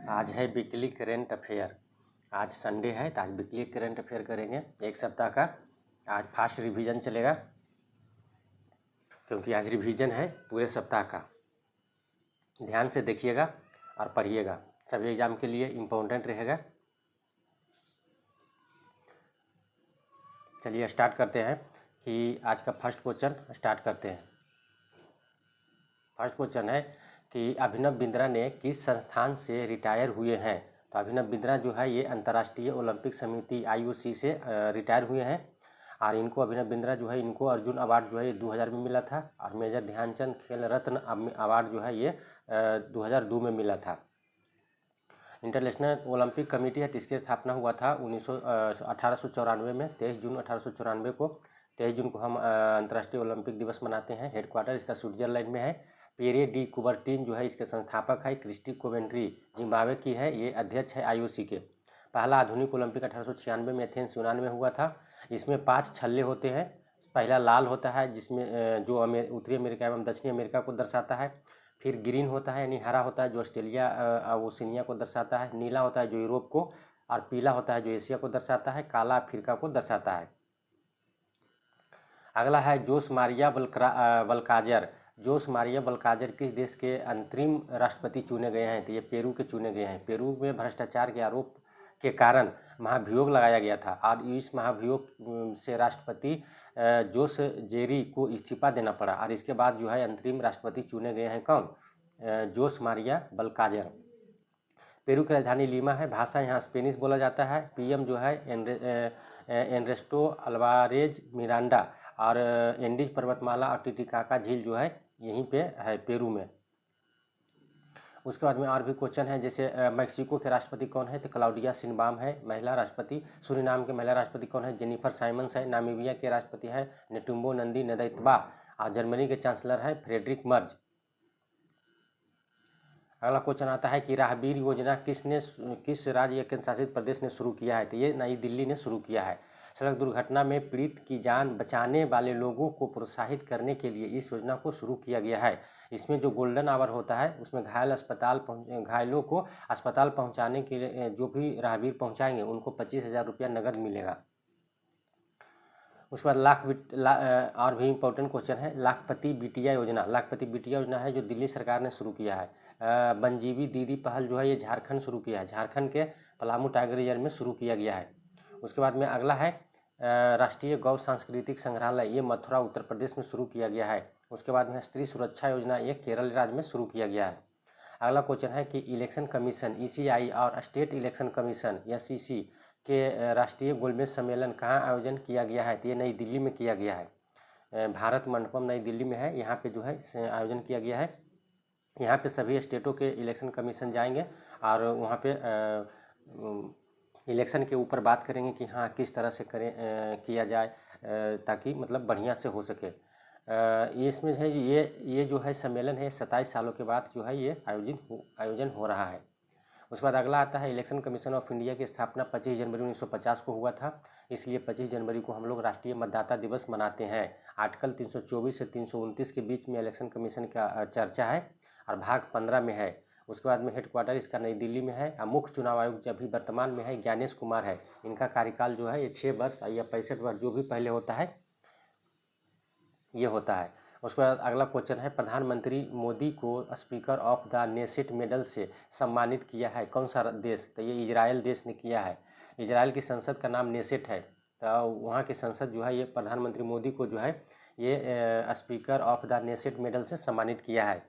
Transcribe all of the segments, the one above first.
आज है weekly current affair. आज संडे है तो आज वीकली करेंट अफेयर करेंगे एक सप्ताह का। आज फास्ट रिवीजन चलेगा क्योंकि आज रिवीजन है पूरे सप्ताह का। ध्यान से देखिएगा और पढ़िएगा, सभी एग्जाम के लिए इम्पोर्टेंट रहेगा। चलिए स्टार्ट करते हैं कि आज का फर्स्ट क्वेश्चन स्टार्ट करते हैं। फर्स्ट क्वेश्चन है कि अभिनव बिंद्रा ने किस संस्थान से रिटायर हुए हैं। तो अभिनव बिंद्रा जो है ये अंतर्राष्ट्रीय ओलंपिक समिति IOC से रिटायर हुए हैं और इनको अभिनव बिंद्रा जो है इनको अर्जुन अवार्ड जो है 2000 में मिला था और मेजर ध्यानचंद खेल रत्न अवार्ड जो है ये 2002 में मिला था। इंटरनेशनल ओलंपिक कमेटी है इसकी स्थापना हुआ था 1894 में 23 जून 1894 को। 23 जून को हम अंतर्राष्ट्रीय ओलंपिक दिवस मनाते हैं। हेडक्वार्टर इसका स्विट्जरलैंड में है। पेरे डी कुबरटीन जो है इसके संस्थापक है। क्रिस्टी कोवेंट्री जिम्बाब्वे की है, ये अध्यक्ष है IOC के। पहला आधुनिक ओलंपिक 1896 में एथेंस यूनान में हुआ था। इसमें 5 छल्ले होते हैं। पहला लाल होता है जिसमें जो उत्तरी अमेरिका एवं दक्षिणी अमेरिका को दर्शाता है। फिर ग्रीन होता है यानी हरा होता है जो ऑस्ट्रेलिया ओशिनिया को दर्शाता है। नीला होता है जो यूरोप को, और पीला होता है जो एशिया को दर्शाता है। काला अफ्रीका को दर्शाता है। अगला है जोस मारिया बल्काजर। जोस मारिया बल्काजर किस देश के अंतरिम राष्ट्रपति चुने गए हैं। तो ये पेरू के चुने गए हैं। पेरू में भ्रष्टाचार के आरोप के कारण महाभियोग लगाया गया था और इस महाभियोग से राष्ट्रपति जोस जेरी को इस्तीफा देना पड़ा और इसके बाद जो है अंतरिम राष्ट्रपति चुने गए हैं कौन, जोस मारिया बल्काजर। पेरू की राजधानी लीमा है। भाषा यहाँ स्पेनिश बोला जाता है। PM जो है एनरेस्टो अल्वारेज मिरांडा और एंडीज पर्वतमाला और टिटिकाका झील जो है यहीं पे है पेरू में। उसके बाद में और भी क्वेश्चन है जैसे मैक्सिको के राष्ट्रपति कौन है। तो क्लाउडिया शिनबाम है महिला राष्ट्रपति। सूरीनाम के महिला राष्ट्रपति कौन है। जेनिफर साइमंस है। नामीबिया के राष्ट्रपति है नेटुम्बो नंदी नदैत्बा और जर्मनी के चांसलर है फ्रेडरिक मर्ज। अगला क्वेश्चन आता है कि राहगीर योजना किस राज्य या केंद्र शासित प्रदेश ने शुरू किया है। तो ये नई दिल्ली ने शुरू किया है। सड़क दुर्घटना में पीड़ित की जान बचाने वाले लोगों को प्रोत्साहित करने के लिए इस योजना को शुरू किया गया है। इसमें जो गोल्डन आवर होता है उसमें घायलों को अस्पताल पहुंचाने के लिए जो भी राहगीर पहुंचाएंगे उनको 25,000 रुपया नगद मिलेगा। उसके बाद और भी इम्पोर्टेंट क्वेश्चन है लाखपति बिटिया योजना। लाखपति बिटिया योजना है जो दिल्ली सरकार ने शुरू किया है। बनजीवी दीदी पहल जो है ये झारखंड शुरू किया है। झारखंड के पलामू टाइगर रिजर्व में शुरू किया गया है। उसके बाद में अगला है राष्ट्रीय गौ सांस्कृतिक संग्रहालय, ये मथुरा उत्तर प्रदेश में शुरू किया गया है। उसके बाद में स्त्री सुरक्षा योजना ये केरल राज्य में शुरू किया गया है। अगला क्वेश्चन है कि इलेक्शन कमीशन ECI और स्टेट इलेक्शन कमीशन SEC के राष्ट्रीय गोलमेज सम्मेलन कहाँ आयोजन किया गया है। तो ये नई दिल्ली में किया गया है। भारत मंडपम नई दिल्ली में है, यहाँ पे जो है आयोजन किया गया है। यहाँ पे सभी स्टेटों के इलेक्शन कमीशन जाएंगे और वहाँ पे इलेक्शन के ऊपर बात करेंगे कि हाँ किस तरह से किया जाए ताकि मतलब बढ़िया से हो सके। ये इसमें है ये जो है सम्मेलन है 27 सालों के बाद जो है ये आयोजन हो रहा है। उसके बाद अगला आता है इलेक्शन कमीशन ऑफ इंडिया की स्थापना 25 जनवरी 1950 को हुआ था। इसलिए 25 जनवरी को हम लोग राष्ट्रीय मतदाता दिवस मनाते हैं। आर्टिकल 324 से 329 के बीच में इलेक्शन कमीशन का चर्चा है और भाग 15 में है। उसके बाद में हेडक्वार्टर इसका नई दिल्ली में है और मुख्य चुनाव आयुक्त जो अभी वर्तमान में है ज्ञानेश कुमार है। इनका कार्यकाल जो है ये 6 वर्ष या 65 वर्ष जो भी पहले होता है ये होता है। उसके बाद अगला क्वेश्चन है प्रधानमंत्री मोदी को speaker of the Knesset medal से सम्मानित किया है कौन सा देश। तो ये इजराइल देश ने किया है। इजराइल की संसद का नाम नेसेट है। तो वहाँ की संसद जो है ये प्रधानमंत्री मोदी को जो है ये speaker of the Knesset medal से सम्मानित किया है।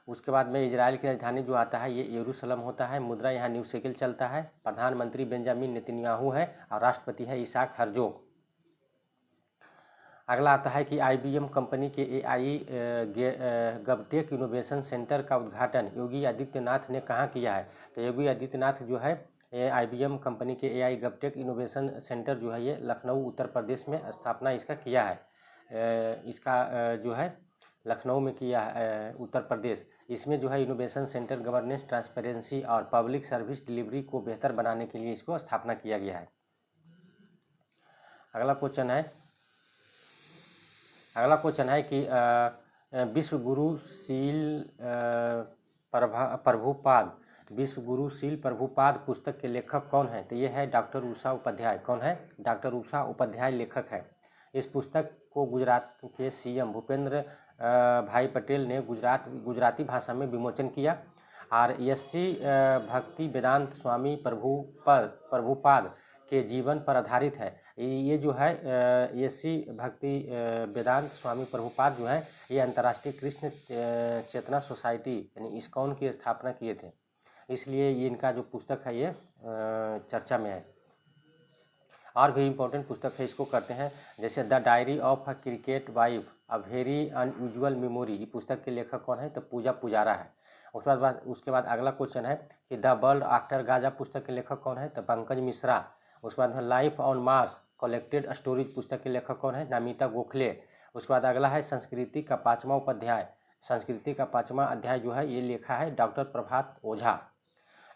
उसके बाद में इजराइल की राजधानी जो आता है ये यरूशलेम होता है। मुद्रा यहाँ न्यू शेकेल चलता है। प्रधानमंत्री बेंजामिन नेतन्याहू है और राष्ट्रपति है इसाक हर्जोग। अगला आता है कि IBM कंपनी के AI गवटेक इनोवेशन सेंटर का उद्घाटन योगी आदित्यनाथ ने कहाँ किया है। तो योगी आदित्यनाथ जो है IBM कंपनी के AI गवटेक इनोवेशन सेंटर जो है ये लखनऊ उत्तर प्रदेश में स्थापना इसका किया है। इसका जो है लखनऊ में किया है उत्तर प्रदेश। इसमें जो है इनोवेशन सेंटर गवर्नेंस ट्रांसपेरेंसी और पब्लिक सर्विस डिलीवरी को बेहतर बनाने के लिए इसको स्थापना किया गया है। अगला क्वेश्चन है कि विश्व गुरु शील प्रभुपाद विश्व गुरु शील प्रभुपाद पुस्तक के लेखक कौन है? तो ये है डॉक्टर उषा उपाध्याय। कौन है? डॉक्टर उषा उपाध्याय लेखक है। इस पुस्तक को गुजरात के सीएम भूपेंद्र भाई पटेल ने गुजराती भाषा में विमोचन किया। और एससी भक्ति वेदांत स्वामी प्रभुपाद के जीवन पर आधारित है। ये जो है एससी भक्ति वेदांत स्वामी प्रभुपाद जो है ये अंतर्राष्ट्रीय कृष्ण चेतना सोसाइटी यानी इस्कॉन की स्थापना किए थे, इसलिए ये इनका जो पुस्तक है ये चर्चा में है। और भी इम्पोर्टेंट पुस्तक है, इसको करते हैं, जैसे the diary of a cricket wife a very unusual memory. ये पुस्तक के लेखक कौन है? तो पूजा पुजारा है। उसके बाद अगला क्वेश्चन है कि द वर्ल्ड आफ्टर गाजा पुस्तक के लेखक कौन है? तो पंकज मिश्रा। उसके बाद life on Mars collected stories पुस्तक के लेखक कौन है? नमिता गोखले। उसके बाद अगला है संस्कृति का 5वां अध्याय। संस्कृति का 5वां अध्याय जो है ये लिखा है डॉक्टर प्रभात ओझा।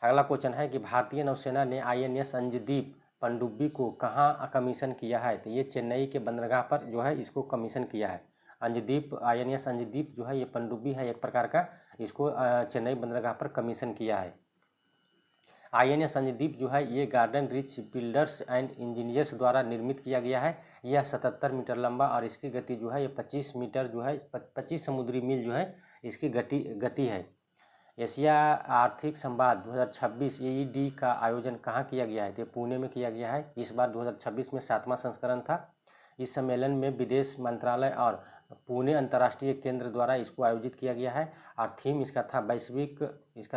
अगला क्वेश्चन है कि भारतीय नौसेना ने INS अंजदीप पनडुब्बी को कहाँ कमीशन किया है? तो ये चेन्नई के बंदरगाह पर जो है इसको कमीशन किया है। अंजदीप INS अंजदीप जो है ये पनडुब्बी है एक प्रकार का, इसको चेन्नई बंदरगाह पर कमीशन किया है। INS अंजदीप जो है ये garden rich builders and engineers द्वारा निर्मित किया गया है। यह 77 मीटर लंबा और इसकी गति जो है ये 25 मीटर जो है 25 समुद्री मील जो है इसकी गति है। एशिया आर्थिक संवाद 2026 AED का आयोजन कहाँ किया गया है? तो पुणे में किया गया है। इस बार 2026 में 7वां संस्करण था। इस सम्मेलन में विदेश मंत्रालय और पुणे अंतर्राष्ट्रीय केंद्र द्वारा इसको आयोजित किया गया है। और थीम इसका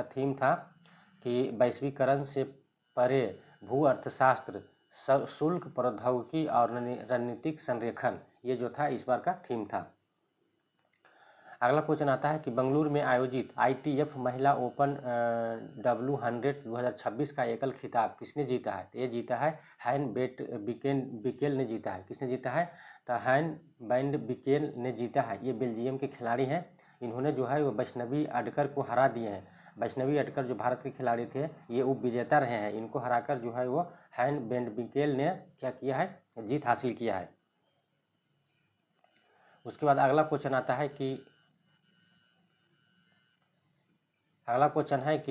थीम था कि वैश्वीकरण से परे भू अर्थशास्त्र, शुल्क प्रौद्योगिकी और रणनीतिक संरेखन, ये जो था इस बार का थीम था। अगला क्वेश्चन आता है कि बेंगलुरु में आयोजित ITF महिला ओपन W100 2026 का एकल खिताब किसने जीता है? तो ये जीता है हैन बिकेल ने जीता है। किसने जीता है? तो हैन बैंड बिकेल ने जीता है। ये बेल्जियम के खिलाड़ी हैं। इन्होंने जो है वो वैष्णवी अडकर को हरा दिए हैं। वैष्णवी अडकर जो भारत के खिलाड़ी थे ये उप विजेता रहे हैं। इनको हराकर जो है वो हैन बैंड बिकेल ने क्या किया है? जीत हासिल किया है। उसके बाद अगला क्वेश्चन आता है कि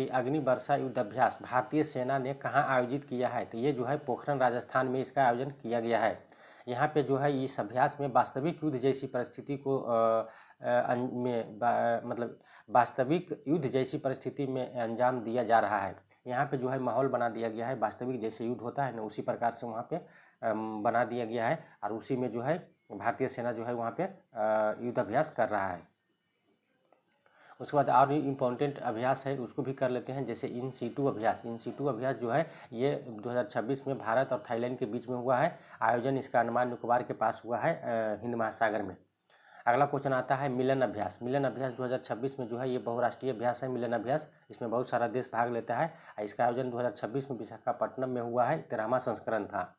अग्नि वर्षा युद्ध अभ्यास भारतीय सेना ने कहाँ आयोजित किया है? तो ये जो है पोखरण राजस्थान में इसका आयोजन किया गया है। यहाँ पे जो है इस अभ्यास में वास्तविक युद्ध जैसी परिस्थिति को वास्तविक युद्ध जैसी परिस्थिति में अंजाम दिया जा रहा है। यहाँ पे जो है माहौल बना दिया गया है, वास्तविक जैसे युद्ध होता है ना उसी प्रकार से वहाँ पे बना दिया गया है। और उसी में जो है भारतीय सेना जो है वहाँ पे युद्ध अभ्यास कर रहा है। उसके बाद और भी इम्पोर्टेंट अभ्यास है उसको भी कर लेते हैं, जैसे इन सीटू अभ्यास। इन सीटू अभ्यास जो है ये 2026 में भारत और थाईलैंड के बीच में हुआ है। आयोजन इसका अंडमान निकोबार के पास हुआ है हिंद महासागर में। अगला क्वेश्चन आता है मिलन अभ्यास। मिलन अभ्यास 2026 में जो है ये बहुराष्ट्रीय अभ्यास है। मिलन अभ्यास इसमें बहुत सारा देश भाग लेता है। इसका आयोजन 2026 में विशाखापट्टनम में हुआ है, 13वां संस्करण था।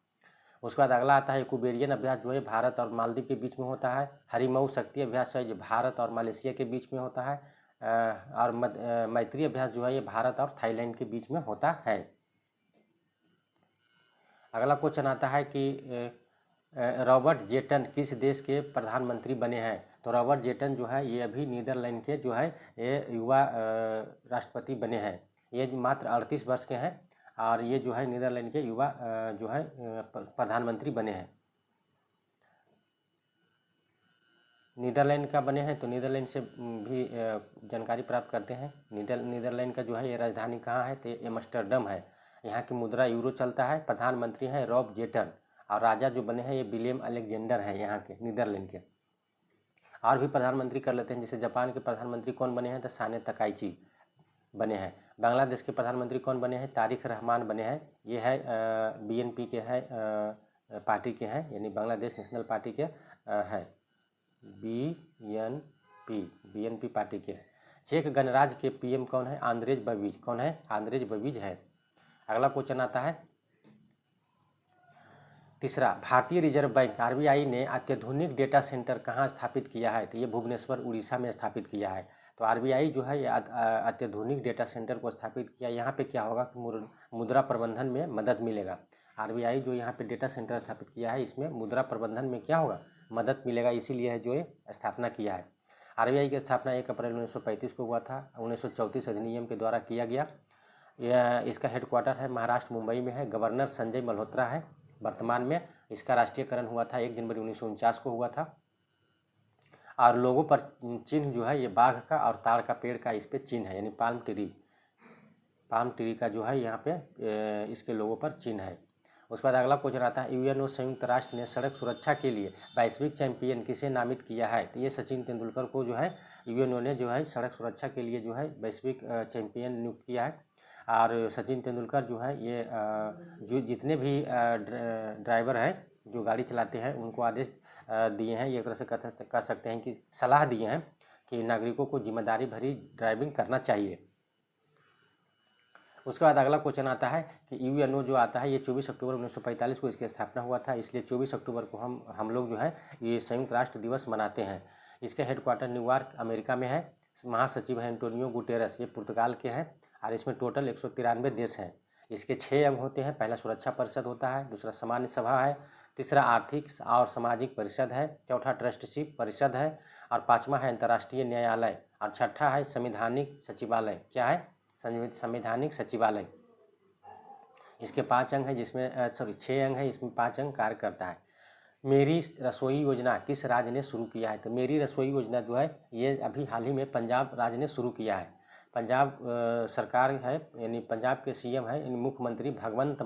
उसके बाद अगला आता है कुबेरियन अभ्यास जो है भारत और मालदीव के बीच में होता है। हरिमऊ शक्ति अभ्यास है जो भारत और मलेशिया के बीच में होता है। और मैत्री अभ्यास जो है ये भारत और थाईलैंड के बीच में होता है। अगला क्वेश्चन आता है कि रॉबर्ट जेटन किस देश के प्रधानमंत्री बने हैं? तो रॉबर्ट जेटन जो है ये अभी नीदरलैंड के जो है ये युवा राष्ट्रपति बने हैं। ये मात्र 38 वर्ष के हैं और ये जो है नीदरलैंड के युवा जो है प्रधानमंत्री बने हैं। नीदरलैंड का बने हैं तो नीदरलैंड से भी जानकारी प्राप्त करते हैं। नीदरलैंड का जो है ये राजधानी कहाँ है? तो एम्स्टर्डम है। यहाँ की मुद्रा यूरो चलता है। प्रधानमंत्री हैं रॉब जेटन और राजा जो बने हैं ये विलियम अलेक्जेंडर हैं यहाँ के नीदरलैंड के। और भी प्रधानमंत्री कर लेते हैं, जैसे जापान के प्रधानमंत्री कौन बने हैं? तो साने तकाइची बने हैं। बांग्लादेश के प्रधानमंत्री कौन बने हैं? तारिक रहमान बने हैं। ये है BNP के है पार्टी के हैं, यानी बांग्लादेश नेशनल पार्टी के हैं। BNP पार्टी के। चेक गणराज्य के PM कौन है? आंद्रेज बबीज। कौन है? आंद्रेज बबीज है। अगला क्वेश्चन आता है तीसरा, भारतीय रिजर्व बैंक RBI ने अत्याधुनिक डेटा सेंटर कहाँ स्थापित किया है? तो ये भुवनेश्वर उड़ीसा में स्थापित किया है। तो RBI जो है ये अत्याधुनिक डेटा सेंटर को स्थापित किया। यहाँ पे क्या होगा कि मुद्रा प्रबंधन में मदद मिलेगा। RBI जो यहाँ पे डेटा सेंटर स्थापित किया है इसमें मुद्रा प्रबंधन में क्या होगा? मदद मिलेगा, इसीलिए है जो ये स्थापना किया है। RBI की स्थापना 1 अप्रैल 1935 को हुआ था। 1934 अधिनियम के द्वारा किया गया। यह इसका हेडक्वार्टर है महाराष्ट्र मुंबई में है। गवर्नर संजय मल्होत्रा है वर्तमान में। इसका राष्ट्रीयकरण हुआ था 1 जनवरी 1949 को हुआ था। और लोगों पर चिन्ह जो है ये बाघ का और ताड़ का पेड़ का इस पे चिन्ह है, यानी पाल्म ट्री का जो है यहाँ पे इसके लोगों पर चिन्ह है। उसके बाद अगला क्वेश्चन आता है, यूएनओ संयुक्त राष्ट्र ने सड़क सुरक्षा के लिए वैश्विक चैंपियन किसे नामित किया है? तो ये सचिन तेंदुलकर को जो है यूएनओ ने जो है सड़क सुरक्षा के लिए जो है वैश्विक चैंपियन नियुक्त किया है। और सचिन तेंदुलकर जो है ये जो जितने भी ड्राइवर हैं जो गाड़ी चलाते हैं उनको आदेश दिए हैं, एक तरह से कह सकते हैं कि सलाह दिए हैं कि नागरिकों को जिम्मेदारी भरी ड्राइविंग करना चाहिए। उसके बाद अगला क्वेश्चन आता है कि यूएनओ जो आता है ये 24 अक्टूबर 1945 को इसकी स्थापना हुआ था, इसलिए 24 अक्टूबर को हम लोग जो है ये संयुक्त राष्ट्र दिवस मनाते हैं। इसका हेडक्वार्टर न्यूयॉर्क अमेरिका में है। महासचिव है एंटोनियो गुटेरस, ये पुर्तगाल के हैं। और इसमें टोटल 193 देश हैं। इसके 6 अंग होते हैं। पहला सुरक्षा परिषद होता है, दूसरा सामान्य सभा है, तीसरा आर्थिक और सामाजिक परिषद है, चौथा ट्रस्टीशिप परिषद है, और पाँचवा है अंतर्राष्ट्रीय न्यायालय, और छठा है संवैधानिक सचिवालय। क्या है? संवैधानिक सचिवालय। इसके 5 अंग हैं, जिसमें 6 अंग हैं, इसमें 5 अंग कार्य करता है। मेरी रसोई योजना किस राज्य ने शुरू किया है? तो मेरी रसोई योजना जो है ये अभी हाल ही में पंजाब राज्य ने शुरू किया है। पंजाब सरकार है, यानी पंजाब के सीएम है मुख्यमंत्री भगवंत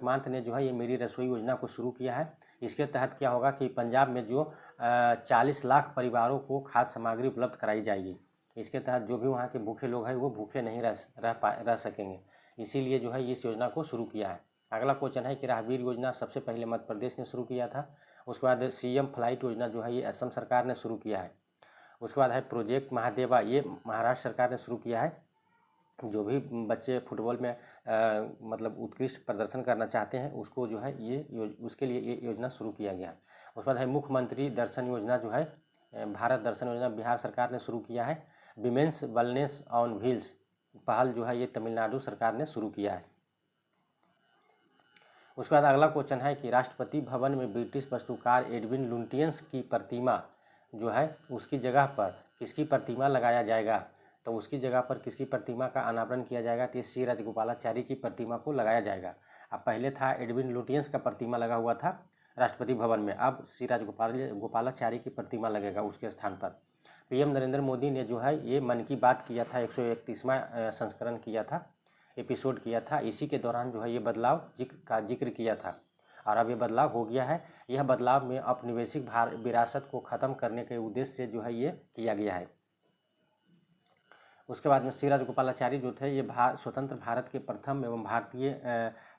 मान ने जो है ये मेरी रसोई योजना को शुरू किया है। इसके तहत क्या होगा कि पंजाब में जो 40 लाख परिवारों को खाद्य सामग्री उपलब्ध कराई जाएगी। इसके तहत जो भी वहाँ के भूखे लोग हैं वो भूखे नहीं रह सकेंगे, इसीलिए जो है इस योजना को शुरू किया है। अगला क्वेश्चन है कि राहगीर योजना सबसे पहले मध्य प्रदेश ने शुरू किया था। उसके बाद सीएम फ्लाइट योजना जो है ये असम सरकार ने शुरू किया है। उसके बाद है प्रोजेक्ट महादेवा, ये महाराष्ट्र सरकार ने शुरू किया है। जो भी बच्चे फुटबॉल में मतलब उत्कृष्ट प्रदर्शन करना चाहते हैं उसको जो है उसके लिए ये योजना शुरू किया गया है। उसके बाद है मुख्यमंत्री दर्शन योजना जो है भारत दर्शन योजना बिहार सरकार ने शुरू किया है। विमेंस वेलनेस ऑन व्हील्स पहल जो है ये तमिलनाडु सरकार ने शुरू किया है। उसके बाद अगला क्वेश्चन है कि राष्ट्रपति भवन में ब्रिटिश वास्तुकार एडविन लुटियंस की प्रतिमा जो है उसकी जगह पर किसकी प्रतिमा लगाया जाएगा? तो उसकी जगह पर किसकी प्रतिमा का अनावरण किया जाएगा? तो सी राजगोपालाचारी की प्रतिमा को लगाया जाएगा। अब पहले था एडविन लुटियंस का प्रतिमा लगा हुआ था राष्ट्रपति भवन में, अब सी राजगोपालाचारी की प्रतिमा लगेगा उसके स्थान पर। पीएम नरेंद्र मोदी ने जो है ये मन की बात किया था, 131वां संस्करण किया था, एपिसोड किया था। इसी के दौरान जो है ये बदलाव का जिक्र किया था और अब ये बदलाव हो गया है। यह बदलाव में औपनिवेशिक विरासत को ख़त्म करने के उद्देश्य से जो है ये किया गया है। उसके बाद में सी राजगोपालाचारी जो थे ये स्वतंत्र भारत के प्रथम एवं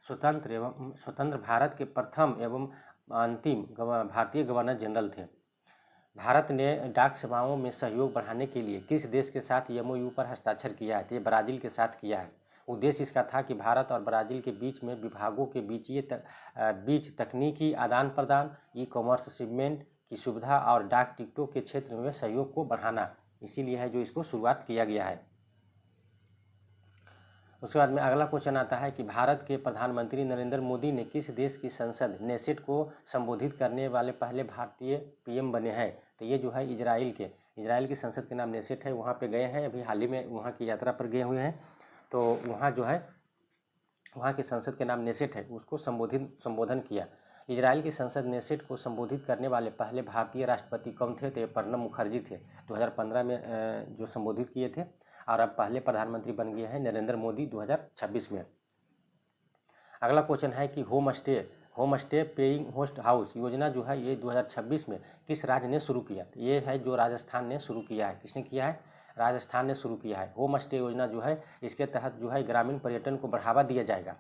स्वतंत्र भारत के प्रथम एवं अंतिम भारतीय गवर्नर जनरल थे। भारत ने डाक सेवाओं में सहयोग बढ़ाने के लिए किस देश के साथ एमओयू पर हस्ताक्षर किया है? तो ये ब्राज़ील के साथ किया है। उद्देश्य इसका था कि भारत और ब्राज़ील के बीच में विभागों के बीच तकनीकी आदान प्रदान, ई कॉमर्स शिपमेंट की सुविधा और डाक टिकटों के क्षेत्र में सहयोग को बढ़ाना, इसीलिए है जो इसको शुरुआत किया गया है। उसके बाद में अगला क्वेश्चन आता है कि भारत के प्रधानमंत्री नरेंद्र मोदी ने किस देश की संसद नेसेट को संबोधित करने वाले पहले भारतीय पीएम बने हैं? तो ये जो है इजराइल की संसद के नाम नेसेट है, वहाँ पे गए हैं, अभी हाल ही में वहाँ की यात्रा पर गए हुए हैं। तो वहाँ जो है वहाँ की संसद के नाम नेसेट है, उसको संबोधन किया। इजराइल की संसद नेसेट को संबोधित करने वाले पहले भारतीय राष्ट्रपति कौन थे? तो प्रणब मुखर्जी थे, 2015 में जो संबोधित किए थे। और अब पहले प्रधानमंत्री बन गए हैं नरेंद्र मोदी 2026 में। अगला क्वेश्चन है कि home stay paying host house योजना जो है ये 2026 में किस राज्य ने शुरू किया? ये है जो राजस्थान ने शुरू किया है। किसने किया है? राजस्थान ने शुरू किया है। होम स्टे योजना जो है इसके तहत जो है ग्रामीण पर्यटन को बढ़ावा दिया जाएगा।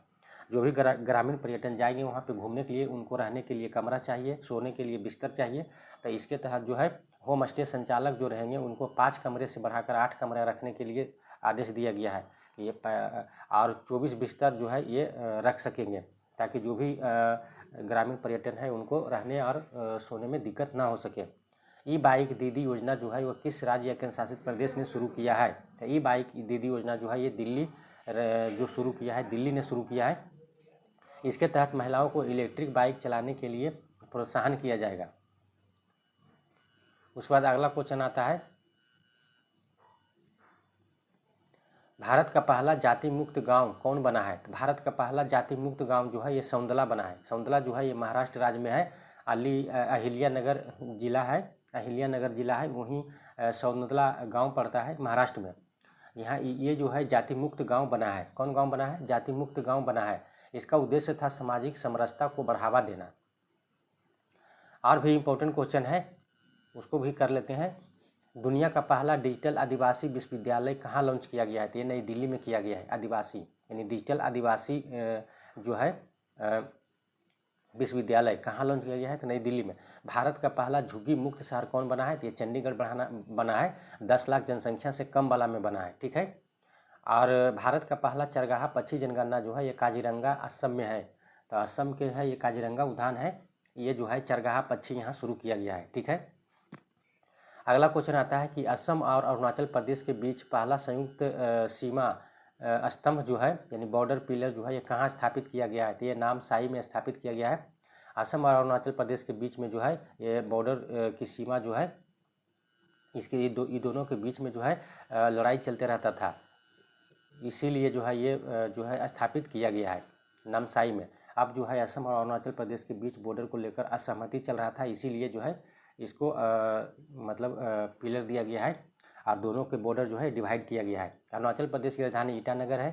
जो भी ग्रामीण पर्यटन जाएंगे वहाँ पे घूमने के लिए उनको रहने के लिए कमरा चाहिए, सोने के लिए बिस्तर चाहिए। तो इसके तहत जो है होम स्टे संचालक जो रहेंगे उनको 5 कमरे से बढ़ाकर 8 कमरे रखने के लिए आदेश दिया गया है। ये और 24 बिस्तर जो है ये रख सकेंगे, ताकि जो भी ग्रामीण पर्यटन है उनको रहने और सोने में दिक्कत ना हो सके। ई बाइक दीदी योजना जो है वो किस राज्य या केंद्र शासित प्रदेश ने शुरू किया है? तो ई बाइक दीदी योजना जो है ये दिल्ली जो शुरू किया है, दिल्ली ने शुरू किया है। इसके तहत महिलाओं को इलेक्ट्रिक बाइक चलाने के लिए प्रोत्साहन किया जाएगा। उसके बाद अगला क्वेश्चन आता है भारत का पहला जाति मुक्त गांव कौन बना है? तो भारत का पहला जाति मुक्त गांव जो है ये सौंदला बना है। सौंदला जो है ये महाराष्ट्र राज्य में है। अहिल्यानगर जिला है, अहिल्यानगर जिला है, वहीं सौंदला गांव पड़ता है महाराष्ट्र में। यहाँ ये जो है जाति मुक्त गांव बना है। कौन गांव बना है? जाति मुक्त गांव बना है। इसका उद्देश्य था सामाजिक समरसता को बढ़ावा देना। और भी इम्पोर्टेंट क्वेश्चन है, उसको भी कर लेते हैं। दुनिया का पहला डिजिटल आदिवासी विश्वविद्यालय कहाँ लॉन्च किया गया है? तो ये नई दिल्ली में किया गया है। आदिवासी यानी डिजिटल आदिवासी जो है विश्वविद्यालय कहाँ लॉन्च किया गया है? तो नई दिल्ली में। भारत का पहला झुग्गी मुक्त शहर कौन बना है? तो ये चंडीगढ़ बना है। 10 लाख जनसंख्या से कम वाला में बना है, ठीक है। और भारत का पहला चरगाहा पक्षी जनगणना जो है ये काजीरंगा असम में है। तो असम के है ये काजीरंगा उद्यान है, ये जो है चरगाहा पक्षी यहाँ शुरू किया गया है, ठीक है। अगला क्वेश्चन आता है कि असम और अरुणाचल प्रदेश के बीच पहला संयुक्त सीमा स्तंभ जो है यानी बॉर्डर पिलर जो है ये कहाँ स्थापित किया गया है? तो ये नामसाई में स्थापित किया गया है। असम और अरुणाचल प्रदेश के बीच में जो है ये बॉर्डर की सीमा जो है इसके ये दोनों के बीच में जो है लड़ाई चलते रहता था, इसीलिए जो है ये जो है स्थापित किया गया है नामसाई में। अब जो है असम और अरुणाचल प्रदेश के बीच बॉर्डर को लेकर असहमति चल रहा था, इसीलिए जो है इसको मतलब पिलर दिया गया है और दोनों के बॉर्डर जो है डिवाइड किया गया है। अरुणाचल प्रदेश की राजधानी ईटानगर है,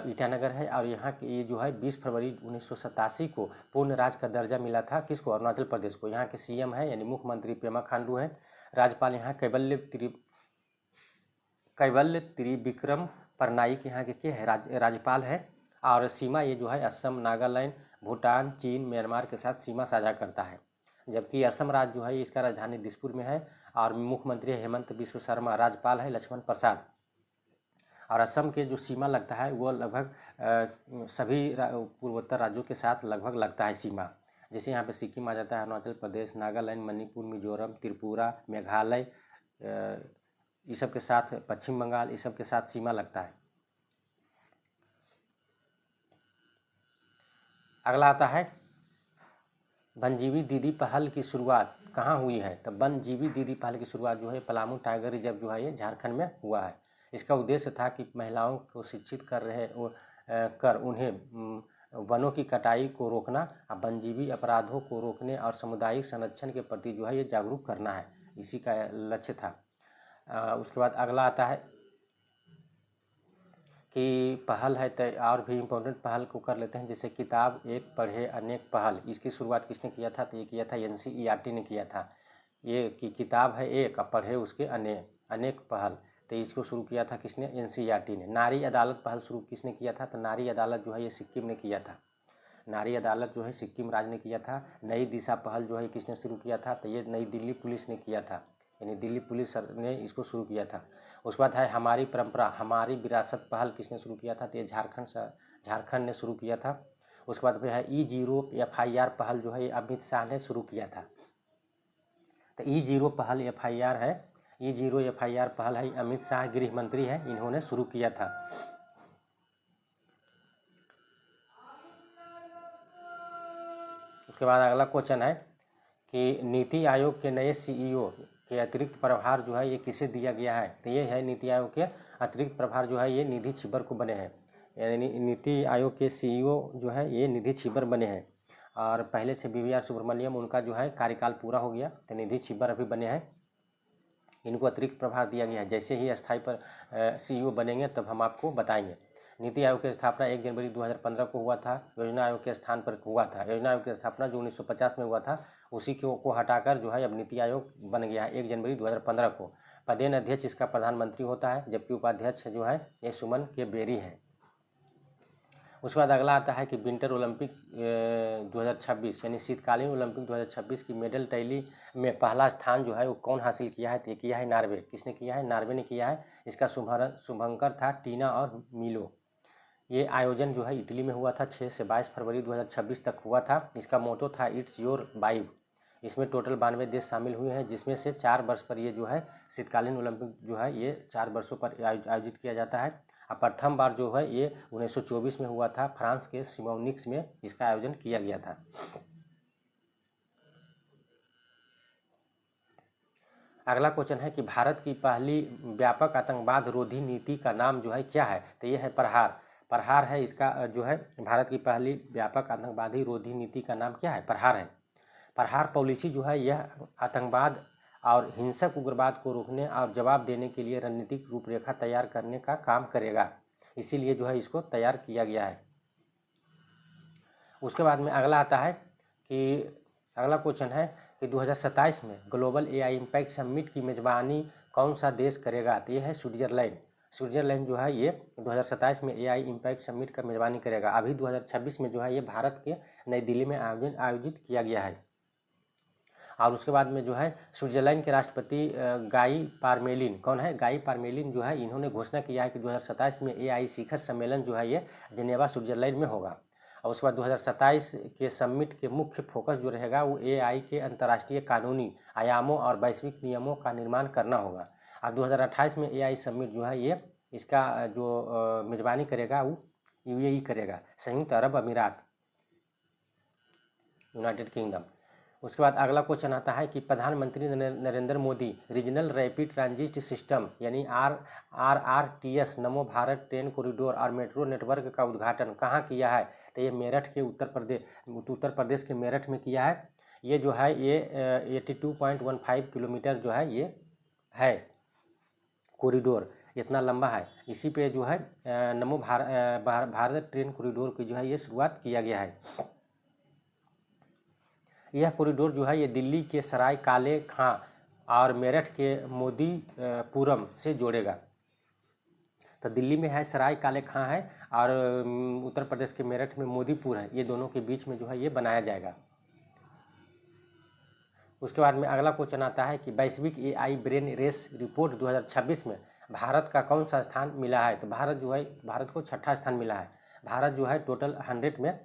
ईटानगर है। और यहाँ की ये जो है 20 फरवरी 1987 को पूर्ण राज्य का दर्जा मिला था। किसको? अरुणाचल प्रदेश को। यहाँ के सीएम है यानी मुख्यमंत्री पेमा खांडू है। राज्यपाल यहाँ कैवल्य त्रिविक्रम परनाइक यहाँ के है राज्यपाल है। और सीमा ये जो है असम, नागालैंड, भूटान, चीन, म्यांमार के साथ सीमा साझा करता है। जबकि असम राज्य जो है इसका राजधानी दिसपुर में है और मुख्यमंत्री हेमंत बिस्व शर्मा, राज्यपाल है लक्ष्मण प्रसाद। और असम के जो सीमा लगता है वो लगभग सभी पूर्वोत्तर राज्यों के साथ लगभग लगता है सीमा। जैसे यहाँ पे सिक्किम आ जाता है, अरुणाचल प्रदेश, नागालैंड, मणिपुर, मिजोरम, त्रिपुरा, मेघालय, ये सब के साथ, पश्चिम बंगाल, ये सब के साथ सीमा लगता है। अगला आता है वनजीवी दीदी पहल की शुरुआत कहाँ हुई है? तो वनजीवी दीदी पहल की शुरुआत जो है पलामू टाइगर रिजर्व जो है ये झारखंड में हुआ है। इसका उद्देश्य था कि महिलाओं को शिक्षित कर उन्हें वनों की कटाई को रोकना और वनजीवी अपराधों को रोकने और सामुदायिक संरक्षण के प्रति जो है ये जागरूक करना है, इसी का लक्ष्य था। उसके बाद अगला आता है कि पहल है, तो और भी इम्पोर्टेंट पहल को कर लेते हैं। जैसे किताब एक पढ़े अनेक पहल, इसकी शुरुआत किसने किया था? तो ये किया था NCERT ने किया था। ये कि किताब है एक और पढ़े उसके अनेक पहल, तो इसको शुरू किया था किसने? NCERT ने। नारी अदालत पहल शुरू किसने किया था? तो नारी अदालत जो है ये सिक्किम ने किया था। नारी अदालत जो है सिक्किम राज्य ने किया था। नई दिशा पहल जो है किसने शुरू किया था? तो ये नई दिल्ली पुलिस ने किया था, यानी दिल्ली पुलिस ने इसको शुरू किया था। उसके बाद है हमारी परंपरा हमारी विरासत पहल किसने शुरू किया था? तो ये झारखंड ने शुरू किया था। उसके बाद फिर है E0 FIR पहल जो है ये अमित शाह ने शुरू किया था। तो E0 पहल FIR है, E0 FIR पहल है अमित शाह गृह मंत्री है, इन्होंने शुरू किया था। उसके बाद अगला क्वेश्चन है कि नीति आयोग के नए CEO के अतिरिक्त प्रभार जो है ये किसे दिया गया है? तो ये है नीति आयोग के अतिरिक्त प्रभार जो है ये निधि छिब्बर को बने हैं। यानी नीति आयोग के CEO जो है ये निधि छिब्बर बने हैं। और पहले से BVR सुब्रमण्यम उनका जो है कार्यकाल पूरा हो गया, तो निधि छिब्बर अभी बने हैं। इनको अतिरिक्त प्रभार दिया गया है। जैसे ही अस्थायी पर CEO बनेंगे तब हम आपको बताएंगे। नीति आयोग की स्थापना 1 जनवरी 2015 को हुआ था। योजना आयोग के स्थान पर हुआ था। योजना आयोग की स्थापना जो 1950 में हुआ था उसी को हटाकर जो है अब नीति आयोग बन गया है 1 जनवरी 2015 को। पदेन अध्यक्ष इसका प्रधानमंत्री होता है, जबकि उपाध्यक्ष जो है ये सुमन के बेरी है। उसके बाद अगला आता है कि विंटर ओलंपिक 2026 यानी शीतकालीन ओलंपिक 2026 की मेडल टैली में पहला स्थान जो है वो कौन हासिल किया है? तो ये किया है नार्वे। किसने किया है? नार्वे ने किया है। इसका शुभंकर था टीना और मिलो। ये आयोजन जो है इटली में हुआ था। 6 से 22 फरवरी 2026 तक हुआ था। इसका मोटो था इट्स योर वाइब। इसमें टोटल 92 देश शामिल हुए हैं, जिसमें से 4 वर्ष पर ये जो है शीतकालीन ओलंपिक जो है ये 4 वर्षों पर आयोजित किया जाता है। और प्रथम बार जो है ये 1924 में हुआ था। फ्रांस के सिमोनिक्स में इसका आयोजन किया गया था। अगला क्वेश्चन है कि भारत की पहली व्यापक आतंकवाद रोधी नीति का नाम जो है क्या है? तो ये है प्रहार। प्रहार है इसका जो है भारत की पहली व्यापक आतंकवादी रोधी नीति का नाम क्या है? प्रहार है। प्रहार पॉलिसी जो है यह आतंकवाद और हिंसक उग्रवाद को रोकने और जवाब देने के लिए रणनीतिक रूपरेखा तैयार करने का काम करेगा, इसीलिए जो है इसको तैयार किया गया है। उसके बाद में अगला आता है कि अगला क्वेश्चन है कि 2027 में ग्लोबल एआई इम्पैक्ट समिट की मेज़बानी कौन सा देश करेगा? तो ये है स्विट्ज़रलैंड। स्विट्ज़रलैंड जो है ये 2027 में एआई इम्पैक्ट समिट का मेज़बानी करेगा। अभी 2026 में जो है ये भारत के नई दिल्ली में आयोजित किया गया है। और उसके बाद में जो है स्विट्ज़रलैंड के राष्ट्रपति गाई पारमेलिन, कौन है? गाई पारमेलिन जो है इन्होंने घोषणा किया है कि 2027 में एआई शिखर सम्मेलन जो है ये जिनेवा स्विट्ज़रलैंड में होगा। और उसके बाद 2027 के समिट के मुख्य फोकस जो रहेगा वो एआई के अंतर्राष्ट्रीय कानूनी आयामों और वैश्विक नियमों का निर्माण करना होगा। और 2028 में एआई समिट जो है ये इसका जो मेज़बानी करेगा वो यूएई करेगा, संयुक्त अरब अमीरात, यूनाइटेड किंगडम। उसके बाद अगला क्वेश्चन आता है कि प्रधानमंत्री Narendra Modi regional rapid transit system यानी RRTS नमो भारत ट्रेन कॉरिडोर और मेट्रो नेटवर्क का उद्घाटन कहाँ किया है? तो ये मेरठ के उत्तर प्रदेश के मेरठ में किया है। ये जो है ये 82.15 किलोमीटर जो है ये है कॉरिडोर, इतना लंबा है। इसी पे जो है नमो भारत ट्रेन कॉरिडोर की जो है ये शुरुआत किया गया है। यह कॉरिडोर जो है ये दिल्ली के सराय काले खां और मेरठ के मोदीपुरम से जोड़ेगा। तो दिल्ली में है सराय काले खां है और उत्तर प्रदेश के मेरठ में मोदीपुर है, ये दोनों के बीच में जो है ये बनाया जाएगा। उसके बाद में अगला क्वेश्चन आता है कि वैश्विक एआई ब्रेन रेस रिपोर्ट 2026 में भारत का कौन सा स्थान मिला है? तो भारत को 6ठा स्थान मिला है। भारत जो है टोटल 100 में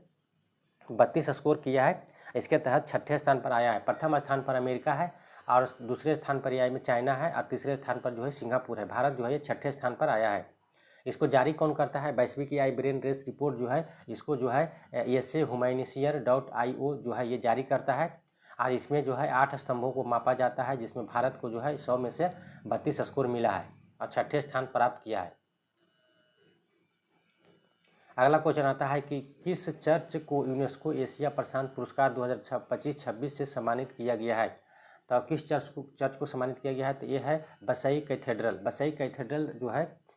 32 स्कोर किया है, इसके तहत 6ठे स्थान पर आया है। प्रथम स्थान पर अमेरिका है और दूसरे स्थान पर एआई में चाइना है और तीसरे स्थान पर जो है सिंगापुर है। भारत जो है ये 6ठे स्थान पर आया है। इसको जारी कौन करता है? वैश्विक एआई ब्रेन रेस रिपोर्ट जो है इसको जो है humanicier.io जो है ये जारी करता है और इसमें जो है 8 स्तंभों को मापा जाता है, जिसमें भारत को जो है 100 में से 32 स्कोर मिला है और 6ठे स्थान प्राप्त किया है। अगला क्वेश्चन आता है कि किस चर्च को यूनेस्को एशिया प्रशांत पुरस्कार 2025-26 से सम्मानित किया गया है? तो किस चर्च को सम्मानित किया गया है? तो ये है बसई कैथेड्रल। बसई कैथेड्रल जो है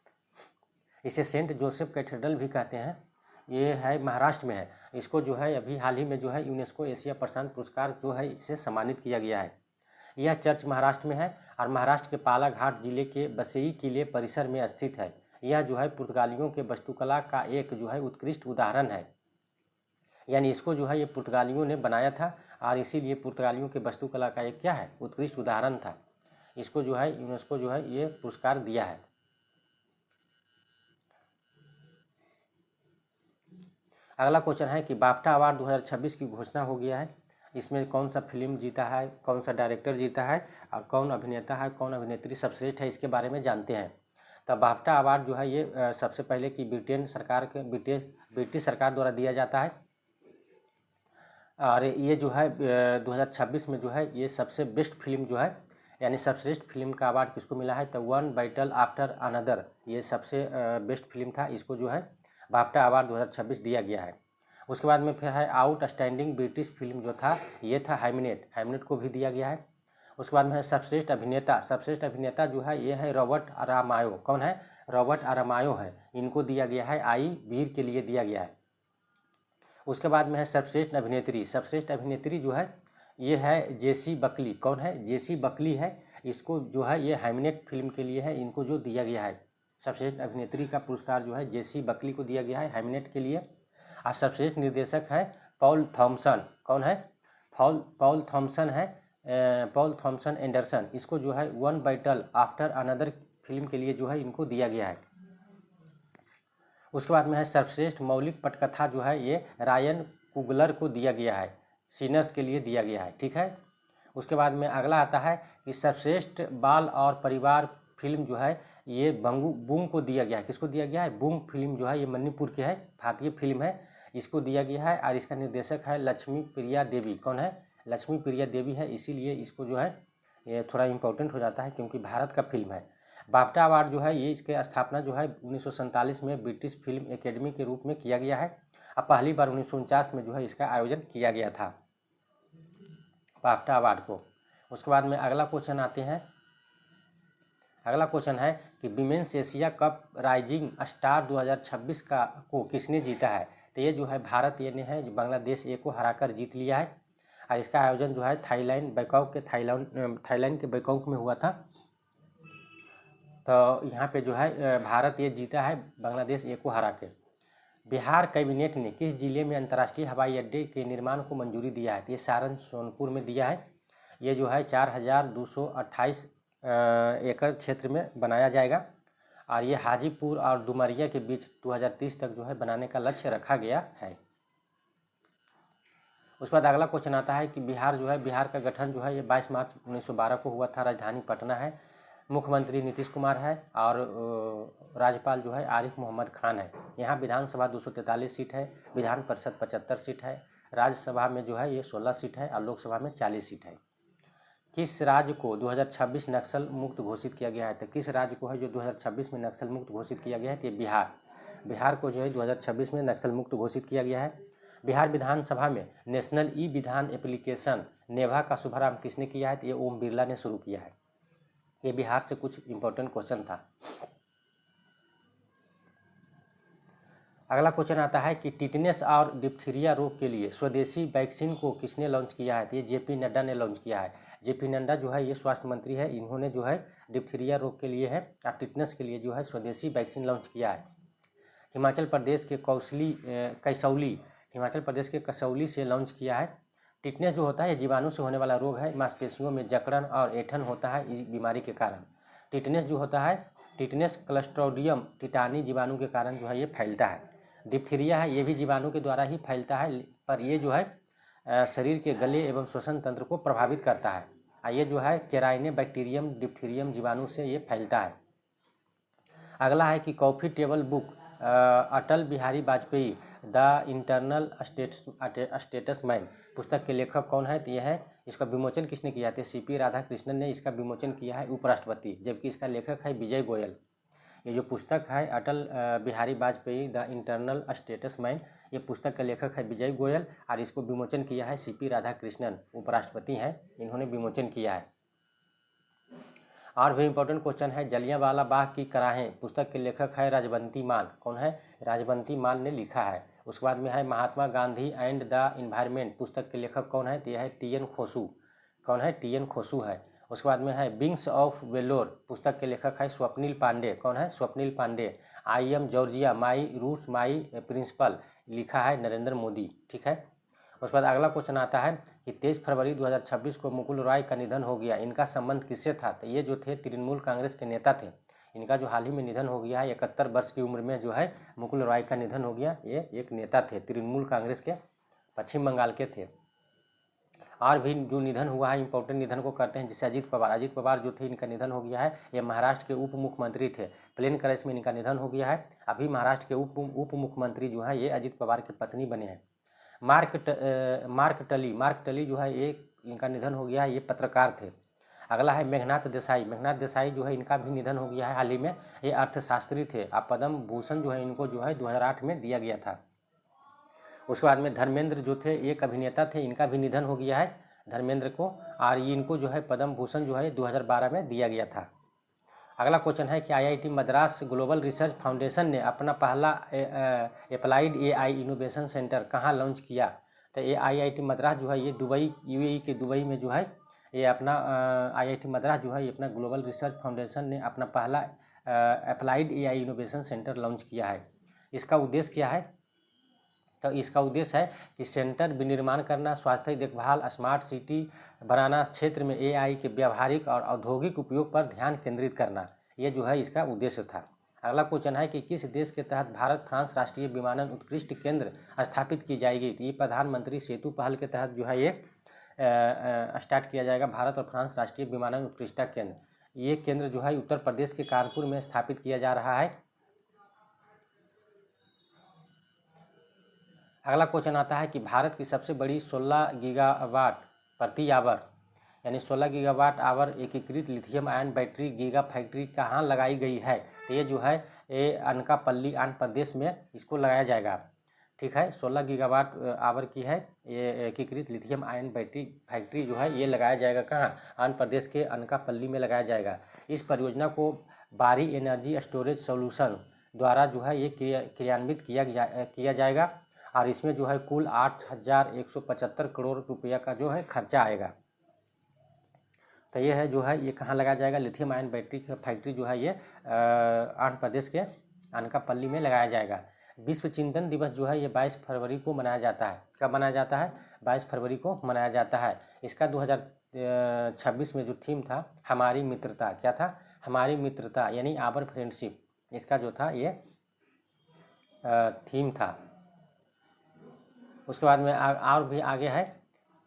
इसे सेंट जोसेफ कैथेड्रल भी कहते हैं, ये है महाराष्ट्र में है। इसको जो है अभी हाल ही में जो है यूनेस्को एशिया प्रशांत पुरस्कार जो है इसे सम्मानित किया गया है। यह चर्च महाराष्ट्र में है और महाराष्ट्र के पालाघाट जिले के बसई किले परिसर में स्थित है। यह जो है पुर्तगालियों के वास्तुकला का एक जो है उत्कृष्ट उदाहरण है, यानी इसको जो है ये पुर्तगालियों ने बनाया था और इसीलिए पुर्तगालियों के वास्तुकला का एक क्या है उत्कृष्ट उदाहरण था। इसको जो है यूनेस्को जो है ये पुरस्कार दिया है। अगला क्वेश्चन है कि बाफ्टा अवार्ड 2026 की घोषणा हो गया है। इसमें कौन सा फिल्म जीता है, कौन सा डायरेक्टर जीता है और कौन अभिनेता है, कौन अभिनेत्री सर्वश्रेष्ठ है, इसके बारे में जानते हैं। तो बाफ्टा अवार्ड जो है ये सबसे पहले कि ब्रिटिश सरकार द्वारा दिया जाता है और ये जो है 2026 में जो है ये सबसे बेस्ट फिल्म जो है यानी सर्वश्रेष्ठ फिल्म का अवार्ड किसको मिला है? तो वन बैटल आफ्टर अनदर, ये सबसे बेस्ट फिल्म था, इसको जो है बाफ्टा अवार्ड 2026 दिया गया है। उसके बाद में फिर है आउटस्टैंडिंग ब्रिटिश फिल्म जो था ये था हैमनेट को भी दिया गया है। उसके बाद में है सर्वश्रेष्ठ अभिनेता जो है ये है रॉबर्ट अरामायो। कौन है? रॉबर्ट अरामायो है, इनको दिया गया है आई वीर के लिए दिया गया है। उसके बाद में है सर्वश्रेष्ठ अभिनेत्री जो है ये है जेसी बकली। कौन है? जेसी बकली है, इसको जो है ये हैमनेट फिल्म के लिए है, इनको जो दिया गया है सर्वश्रेष्ठ अभिनेत्री का पुरस्कार जो है जेसी बकली को दिया गया है हैमनेट के लिए। और सर्वश्रेष्ठ निर्देशक है पॉल थॉमसन। कौन है? पॉल थॉमसन है, पॉल थॉमसन एंडरसन, इसको जो है one battle after another film के लिए जो है इनको दिया गया है। उसके बाद में है सर्वश्रेष्ठ मौलिक पटकथा जो है ये रायन कुगलर को दिया गया है, सीनर्स के लिए दिया गया है। ठीक है। उसके बाद में अगला आता है कि सर्वश्रेष्ठ बाल और परिवार फिल्म जो है ये बूम को दिया गया है। किसको दिया गया है? बूम फिल्म जो है ये मणिपुर की है, भारतीय फिल्म है, इसको दिया गया है और इसका निर्देशक है लक्ष्मी प्रिया देवी। कौन है? लक्ष्मी प्रिया देवी है, इसीलिए इसको जो है ये थोड़ा इम्पोर्टेंट हो जाता है क्योंकि भारत का फिल्म है। बाफ्टा अवार्ड जो है ये इसके स्थापना जो है 1947 में ब्रिटिश फिल्म एकेडमी के रूप में किया गया है। अब पहली बार 1949 में जो है इसका आयोजन किया गया था बाफ्टा अवार्ड को। उसके बाद में अगला क्वेश्चन आते हैं। अगला क्वेश्चन है कि women's Asia cup rising star 2026 को किसने जीता है? तो ये जो है भारत ये ने है, जो बांग्लादेश ए को हराकर जीत लिया है। और इसका आयोजन जो है थाईलैंड के बैंकॉक में हुआ था। तो यहाँ पे जो है भारत ये जीता है बांग्लादेश ए को हरा के। बिहार कैबिनेट ने किस जिले में अंतर्राष्ट्रीय हवाई अड्डे के निर्माण को मंजूरी दिया है? तो ये सारण सोनपुर में दिया है। ये जो है 4228 एकड़ क्षेत्र में बनाया जाएगा और ये हाजीपुर और डुमरिया के बीच 2030 तक जो है बनाने का लक्ष्य रखा गया है। उसके बाद अगला क्वेश्चन आता है कि बिहार का गठन जो है ये 22 मार्च 1912 को हुआ था। राजधानी पटना है। मुख्यमंत्री नीतीश कुमार है और राज्यपाल जो है आरिफ मोहम्मद खान है। यहाँ विधानसभा 243 सीट है, विधान परिषद 75 सीट है, राज्यसभा में जो है ये 16 सीट है और लोकसभा में 40 सीट है। किस राज्य को 2026 नक्सल मुक्त घोषित किया गया है? तो किस राज्य को है जो 2026 में नक्सल मुक्त घोषित किया गया है? तो बिहार को जो है 2026 में नक्सल मुक्त घोषित किया गया है। बिहार विधानसभा में नेशनल ई विधान एप्लीकेशन नेभा का शुभारंभ किसने किया है? तो ये ओम बिरला ने शुरू किया है। ये बिहार से कुछ इंपॉर्टेंट क्वेश्चन था। अगला क्वेश्चन आता है कि टिटनेस और डिप्थीरिया रोग के लिए स्वदेशी वैक्सीन को किसने लॉन्च किया है? तो ये जेपी नड्डा ने लॉन्च किया है। जेपी नड्डा जो है ये स्वास्थ्य मंत्री है। इन्होंने जो है डिप्थीरिया रोग के लिए है और टिटनेस के लिए जो है स्वदेशी वैक्सीन लॉन्च किया है। हिमाचल प्रदेश के कसौली से लॉन्च किया है। टिटनेस जो होता है ये जीवाणु से होने वाला रोग है। मांसपेशियों में जकड़न और ऐंठन होता है इस बीमारी के कारण। टिटनेस जो होता है, टिटनेस क्लस्ट्रोडियम टिटानी जीवाणु के कारण जो है ये फैलता है। डिप्थीरिया है ये भी जीवाणु के द्वारा ही फैलता है, पर ये जो है शरीर के गले एवं श्वसन तंत्र को प्रभावित करता है। ये जो है कैराइनोबैक्टीरियम डिप्थीरियम जीवाणु से ये फैलता है। अगला है कि coffee table book Atal Bihari Vajpayee the internal statesman पुस्तक के लेखक कौन है? तो यह है, इसका विमोचन किसने किया? तो सीपी राधाकृष्णन ने इसका विमोचन किया है, उपराष्ट्रपति, जबकि इसका लेखक है विजय गोयल। ये जो पुस्तक है अटल Bihari Vajpayee the internal statesman, ये पुस्तक का लेखक है विजय गोयल और इसको विमोचन किया है सीपी राधाकृष्णन, उपराष्ट्रपति हैं, इन्होंने विमोचन किया है। और भी इम्पोर्टेंट क्वेश्चन है, जलियांवाला बाग की कराहें पुस्तक के लेखक है राजबंती माल। कौन है? राजबंती माल ने लिखा है। उसके बाद में है Mahatma Gandhi and the environment पुस्तक के लेखक कौन है? तो यह है टी.एन. खोसू। कौन है? टी.एन. खोसू है। उसके बाद में है विंग्स ऑफ वेलोर पुस्तक के लेखक है स्वप्निल पांडे। कौन है? Swapnil Pandey. I am Georgia my roots my principal लिखा है नरेंद्र मोदी। ठीक है। उसके बाद अगला क्वेश्चन आता है कि 23 फरवरी 2026 को मुकुल रॉय का निधन हो गया, इनका संबंध किससे था? तो ये जो थे तृणमूल कांग्रेस के नेता थे। इनका जो हाल ही में निधन हो गया है, 71 वर्ष की उम्र में जो है मुकुल रॉय का निधन हो गया। ये एक नेता थे, तृणमूल कांग्रेस के, पश्चिम बंगाल के थे। और भी जो निधन हुआ है इंपॉर्टेंट निधन को करते हैं, जैसे अजीत पवार जो थे इनका निधन हो गया है। ये महाराष्ट्र के उप मुख्यमंत्री थे, प्लेन क्रैश में इनका निधन हो गया है। अभी महाराष्ट्र के उप मुख्यमंत्री जो है ये अजीत पवार की पत्नी बने हैं। मार्क टली जो है ये इनका निधन हो गया है, ये पत्रकार थे। अगला है मेघनाथ देसाई जो है इनका भी निधन हो गया है हाल ही में। ये अर्थशास्त्री थे। अब पद्म भूषण जो है इनको जो है 2008 में दिया गया था। उसके बाद में धर्मेंद्र जो थे एक अभिनेता थे, इनका भी निधन हो गया है धर्मेंद्र को, और इनको जो है पद्म भूषण जो है 2012 में दिया गया था। अगला क्वेश्चन है कि IIT Madras global research foundation ने अपना पहला अप्लाइड एआई इनोवेशन सेंटर कहाँ लॉन्च किया? तो ये आईआईटी मद्रास जो है ये दुबई, यूएई के दुबई में जो है ये अपना आईआईटी मद्रास जो है ये अपना ग्लोबल रिसर्च फाउंडेशन ने अपना पहला applied AI innovation centre launch किया है। इसका उद्देश्य क्या है? तो इसका उद्देश्य है कि सेंटर विनिर्माण करना, स्वास्थ्य देखभाल, स्मार्ट सिटी बनाना, क्षेत्र में एआई के व्यावहारिक और औद्योगिक उपयोग पर ध्यान केंद्रित करना, ये जो है इसका उद्देश्य था। अगला क्वेश्चन है कि किस देश के तहत भारत फ्रांस राष्ट्रीय विमानन उत्कृष्ट केंद्र स्थापित की जाएगी? तो ये प्रधानमंत्री सेतु पहल के तहत जो है ये स्टार्ट किया जाएगा, भारत और फ्रांस राष्ट्रीय विमानन उत्कृष्टता केंद्र। ये केंद्र जो है उत्तर प्रदेश के कानपुर में स्थापित किया जा रहा है। अगला क्वेश्चन आता है कि भारत की सबसे बड़ी 16 गीगावाट प्रति आवर यानी 16 गीगावाट आवर एकीकृत lithium ion battery giga factory कहाँ लगाई गई है? तो ये जो है ये अनकापल्ली आंध्र प्रदेश में इसको लगाया जाएगा। ठीक है, 16 गीगावाट आवर की है ये एकीकृत लिथियम आयन बैटरी फैक्ट्री जो है ये लगाया जाएगा कहाँ? आंध्र प्रदेश के अनकापल्ली में लगाया जाएगा। इस परियोजना को बारी एनर्जी स्टोरेज सॉल्यूशन द्वारा जो है ये क्रियान्वित किया जाएगा और इसमें जो है कुल 8,175 करोड़ रुपया का जो है खर्चा आएगा। तो ये है जो है ये कहाँ लगाया जाएगा? लिथियम आयन बैटरी का फैक्ट्री जो है ये आंध्र प्रदेश के अनकापल्ली में लगाया जाएगा। विश्व चिंतन दिवस जो है ये 22 फरवरी को मनाया जाता है। कब मनाया जाता है? 22 फरवरी को मनाया जाता है। इसका 2026 में जो थीम था हमारी मित्रता, क्या था? हमारी मित्रता यानी आवर फ्रेंडशिप, इसका जो था ये थीम था। उसके बाद में और भी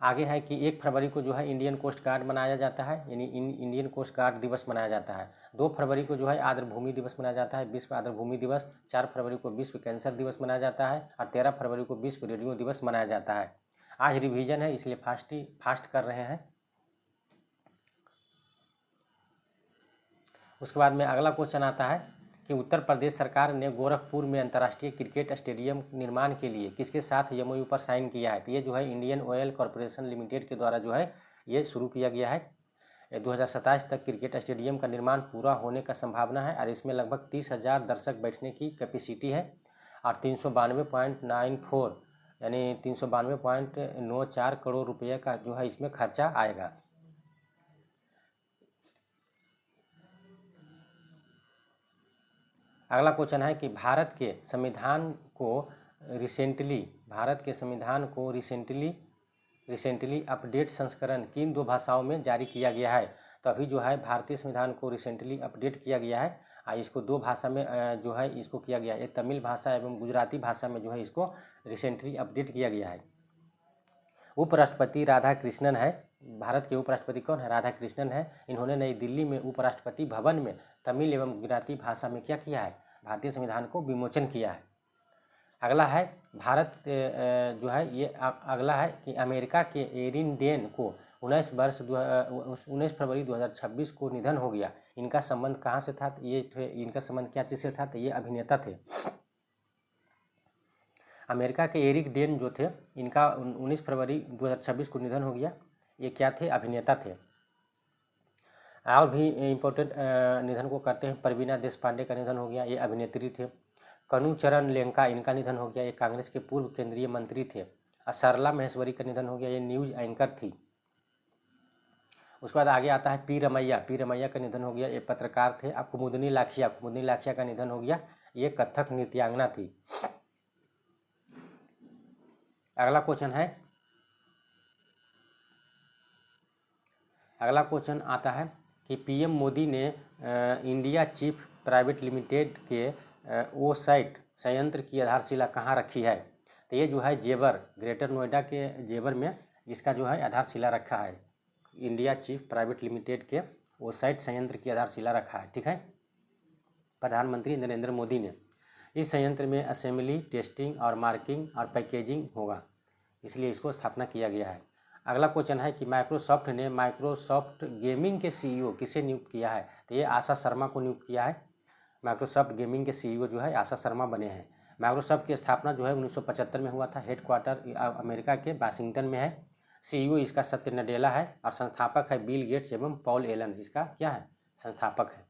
आगे है कि 1 फरवरी को जो है इंडियन कोस्ट गार्ड मनाया जाता है, यानी इंडियन कोस्ट गार्ड दिवस मनाया जाता है। 2 फरवरी को जो है आर्द्रभूमि दिवस मनाया जाता है, विश्व आर्द्रभूमि दिवस। 4 फरवरी को विश्व कैंसर दिवस मनाया जाता है और 13 फरवरी को विश्व रेडियो दिवस मनाया जाता है। आज रिवीजन है इसलिए फास्ट कर रहे हैं। उसके बाद में अगला क्वेश्चन आता है कि उत्तर प्रदेश सरकार ने गोरखपुर में अंतर्राष्ट्रीय क्रिकेट स्टेडियम निर्माण के लिए किसके साथ एमओयू पर साइन किया है? तो ये जो है इंडियन ऑयल कॉरपोरेशन लिमिटेड के द्वारा जो है ये शुरू किया गया है। 2027 तक क्रिकेट स्टेडियम का निर्माण पूरा होने का संभावना है और इसमें लगभग 30,000 दर्शक बैठने की कैपेसिटी है और 392.94 यानी 392.94 करोड़ रुपये का जो है इसमें खर्चा आएगा। अगला क्वेश्चन है कि भारत के संविधान को रिसेंटली अपडेट संस्करण किन 2 भाषाओं में जारी किया गया है? तो अभी जो है भारतीय संविधान को रिसेंटली अपडेट किया गया है और इसको 2 भाषा में जो है इसको किया गया है। तमिल भाषा एवं गुजराती भाषा में जो है इसको रिसेंटली अपडेट किया गया है। उपराष्ट्रपति राधा कृष्णन है। भारत के उपराष्ट्रपति कौन है? राधा कृष्णन है। इन्होंने नई दिल्ली में उपराष्ट्रपति भवन में तमिल एवं गुजराती भाषा में क्या किया है? भारतीय संविधान को विमोचन किया है। अगला है भारत जो है ये अगला है कि अमेरिका के एरिन डेन को 19 फरवरी 2026 को निधन हो गया। इनका संबंध कहाँ से था? इनका संबंध क्या चीज़ से था? तो ये अभिनेता थे। अमेरिका के एरिक डेन जो थे इनका 19 फरवरी 2026 को निधन हो गया। ये क्या थे? अभिनेता थे। और भी इम्पोर्टेंट निधन को करते हैं। परवीना देशपांडे का निधन हो गया, ये अभिनेत्री थे। कनुचरण लेंका इनका निधन हो गया, ये कांग्रेस के पूर्व केंद्रीय मंत्री थे। सरला महेश्वरी का निधन हो गया, ये न्यूज एंकर थी। उसके बाद आगे आता है पी रमैया का निधन हो गया, ये पत्रकार थे। अब कुमुदनी लाखिया का निधन हो गया, ये कथक नृत्यांगना थी। अगला क्वेश्चन आता है कि पीएम मोदी ने इंडिया चीफ प्राइवेट लिमिटेड के ओसाइट संयंत्र की आधारशिला कहाँ रखी है? तो ये जो है जेवर, ग्रेटर नोएडा के जेवर में इसका जो है आधारशिला रखा है। इंडिया चीफ प्राइवेट लिमिटेड के ओसाइट संयंत्र की आधारशिला रखा है। ठीक है, प्रधानमंत्री नरेंद्र मोदी ने। इस संयंत्र में असेंबली, टेस्टिंग और मार्किंग और पैकेजिंग होगा, इसलिए इसको स्थापना किया गया है। अगला क्वेश्चन है कि माइक्रोसॉफ्ट ने माइक्रोसॉफ्ट गेमिंग के सीईओ किसे नियुक्त किया है? तो ये आशा शर्मा को नियुक्त किया है। माइक्रोसॉफ्ट गेमिंग के सीईओ जो है आशा शर्मा बने हैं। माइक्रोसॉफ्ट की स्थापना जो है 1975 में हुआ था। हेडक्वार्टर अमेरिका के वाशिंगटन में है। सीईओ इसका सत्य नडेला है और संस्थापक है बिल गेट्स एवं पॉल एलन, इसका क्या है? संस्थापक है।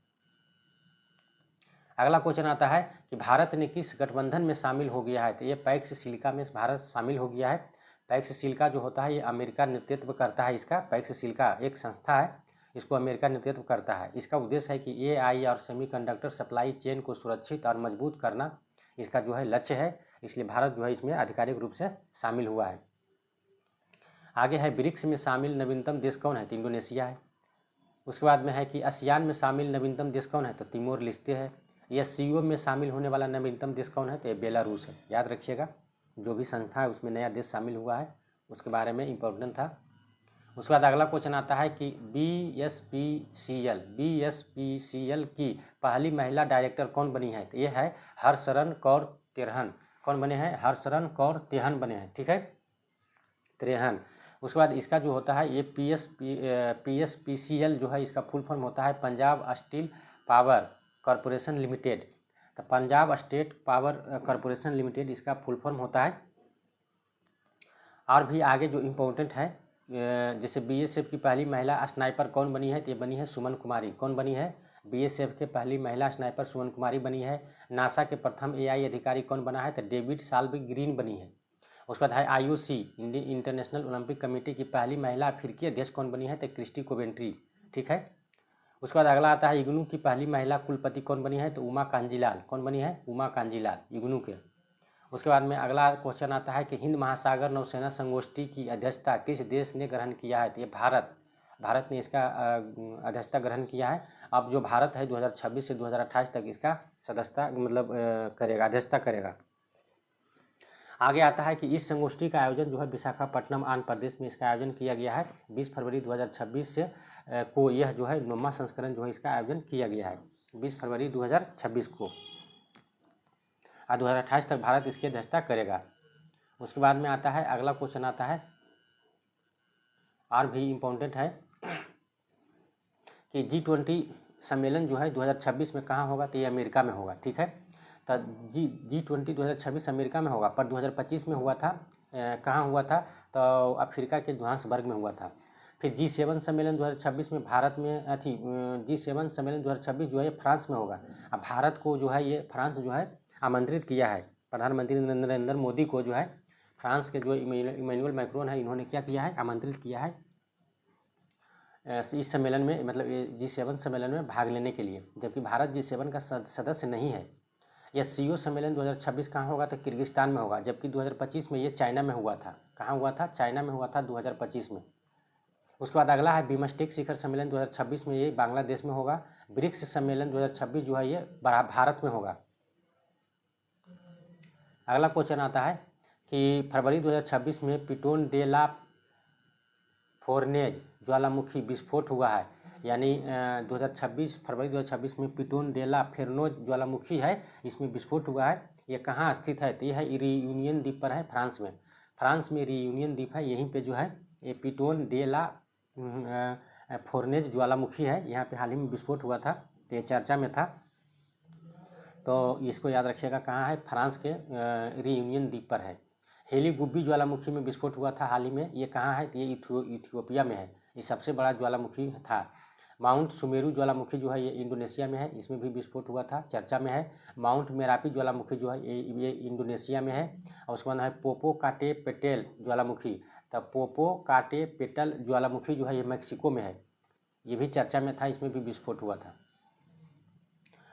अगला क्वेश्चन आता है कि भारत ने किस गठबंधन में शामिल हो गया है? तो ये पैक्स सिलिका में भारत शामिल हो गया है। पैक्स सिलिका जो होता है ये अमेरिका नेतृत्व करता है। इसका पैक्स सिलिका एक संस्था है, इसको अमेरिका नेतृत्व करता है। इसका उद्देश्य है कि एआई और सेमीकंडक्टर सप्लाई चेन को सुरक्षित और मजबूत करना इसका जो है लक्ष्य है, इसलिए भारत जो है इसमें आधिकारिक रूप से शामिल हुआ है। आगे है ब्रिक्स में शामिल नवीनतम देश कौन है? तो इंडोनेशिया है। उसके बाद में है कि आसियान में शामिल नवीनतम देश कौन है? तो तिमोर लेस्ते है। एससीओ में शामिल होने वाला नवीनतम देश कौन है? तो ये बेलारूस है। याद रखिएगा, जो भी संस्था है उसमें नया देश शामिल हुआ है उसके बारे में इम्पोर्टेंट था। उसके बाद अगला क्वेश्चन आता है कि बीएसपीसीएल की पहली महिला डायरेक्टर कौन बनी है? तो ये है हरशरण कौर त्रेहन। कौन बने हैं? हरशरण कौर त्रेहन बने हैं। ठीक है, त्रेहन। उसके बाद इसका जो होता है ये PSPCL जो है इसका फुल फॉर्म होता है Punjab steel power corporation limited. तो Punjab state power corporation limited इसका फुल फॉर्म होता है। और भी आगे जो इम्पोर्टेंट है, जैसे BSF की पहली महिला स्नाइपर कौन बनी है, तो ये बनी है सुमन कुमारी। कौन बनी है? BSF के पहली महिला स्नाइपर सुमन कुमारी बनी है। नासा के प्रथम AI अधिकारी कौन बना है, तो डेविड साल्वी ग्रीन बनी है। उसके बाद है IOC इंटरनेशनल ओलंपिक कमेटी की पहली महिला अफ्रीकी अध्यक्ष कौन बनी है, तो क्रिस्टी कोवेंट्री। ठीक है। उसके बाद अगला आता है इग्नू की पहली महिला कुलपति कौन बनी है, तो उमा कांजीलाल। कौन बनी है? उमा कांजीलाल इग्नू के। उसके बाद में अगला क्वेश्चन आता है कि हिंद महासागर नौसेना संगोष्ठी की अध्यक्षता किस देश ने ग्रहण किया है, तो ये भारत ने इसका अध्यक्षता ग्रहण किया है। अब जो भारत है 2026 से 2028 तक इसका सदस्यता मतलब करेगा, अध्यक्षता करेगा। आगे आता है कि इस संगोष्ठी का आयोजन जो है विशाखापट्टनम आंध्र प्रदेश में इसका आयोजन किया गया है। 20 फरवरी 2026 से को यह जो है 9वां संस्करण जो है इसका आयोजन किया गया है 20 फरवरी 2026 को। और 2028 तक भारत इसकी अध्यक्षता करेगा। उसके बाद में आता है अगला क्वेश्चन आता है और भी इम्पोर्टेंट है कि G20 सम्मेलन जो है 2026 में कहाँ होगा, तो ये अमेरिका में होगा। ठीक है। तो G20 2026 अमेरिका में होगा, पर 2025 में हुआ था कहाँ हुआ था, तो अफ्रीका के जोहान्सबर्ग में हुआ था। फिर G7 सम्मेलन 2026 में भारत में G7 सम्मेलन 2026 जो है फ्रांस में होगा। अब भारत को जो है ये फ्रांस जो है आमंत्रित किया है। प्रधानमंत्री नरेंद्र मोदी को जो है फ्रांस के जो इमैनुअल मैक्रोन है इन्होंने क्या किया है, आमंत्रित किया है इस सम्मेलन में, मतलब G7 सम्मेलन में भाग लेने के लिए। जबकि भारत G7 का सदस्य नहीं है। यह SCO सम्मेलन 2026 कहाँ होगा, तो किर्गिस्तान में होगा। जबकि 2025 में ये चाइना में हुआ था। कहाँ हुआ था? चाइना में हुआ था 2025 में। उसके बाद अगला है बिमस्टेक शिखर सम्मेलन 2026 में, ये बांग्लादेश में होगा। ब्रिक्स सम्मेलन 2026 जो है ये भारत में होगा। अगला क्वेश्चन आता है कि फरवरी 2026 में पिटोन डे ला फोरनेज ज्वालामुखी विस्फोट हुआ है। यानी 2026 फरवरी 2026 में पिटोन डे ला फोरनेज ज्वालामुखी है, इसमें विस्फोट हुआ है। ये कहाँ स्थित है, तो यह है रियूनियन द्वीप पर है, फ्रांस में। फ्रांस में रियूनियन द्वीप है, यहीं पे जो है ये पिटोन डे ला फोरनेज ज्वालामुखी है। यहाँ पे हाल ही में विस्फोट हुआ था, तो ये चर्चा में था। तो इसको याद रखिएगा, कहाँ है? फ्रांस के रियूनियन द्वीप पर है। हेली गुब्बी ज्वालामुखी में विस्फोट हुआ था हाल ही में, ये कहाँ है? तो ये इथियोपिया में है। ये सबसे बड़ा ज्वालामुखी था। माउंट सुमेरु ज्वालामुखी जो है ये इंडोनेशिया में है, इसमें भी विस्फोट हुआ था, चर्चा में है। माउंट मेरापी ज्वालामुखी जो है ये इंडोनेशिया में है। और उसके बाद है पोपोकाटेपेटल ज्वालामुखी। तब पोपोकाटेपेटल ज्वालामुखी जो है ये मैक्सिको में है, ये भी चर्चा में था, इसमें भी विस्फोट हुआ था।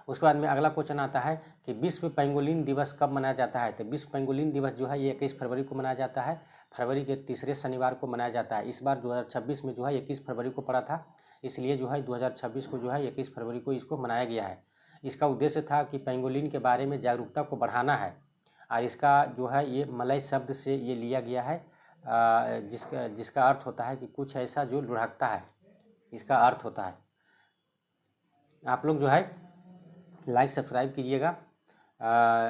उसके बाद में अगला क्वेश्चन आता है कि विश्व पेंगोलिन दिवस कब मनाया जाता है, तो विश्व पेंगोलिन दिवस जो है ये 21 फरवरी को मनाया जाता है। फरवरी के तीसरे शनिवार को मनाया जाता है। इस बार 2026 में जो है 21 फरवरी को पड़ा था, इसलिए जो है 2026 को जो है 21 फरवरी को इसको मनाया गया है। इसका उद्देश्य था कि पेंगोलिन के बारे में जागरूकता को बढ़ाना है। और इसका जो है ये मलय शब्द से ये लिया गया है, जिसका अर्थ होता है कि कुछ ऐसा जो लुढ़कता है, इसका अर्थ होता है। आप लोग जो है लाइक सब्सक्राइब कीजिएगा।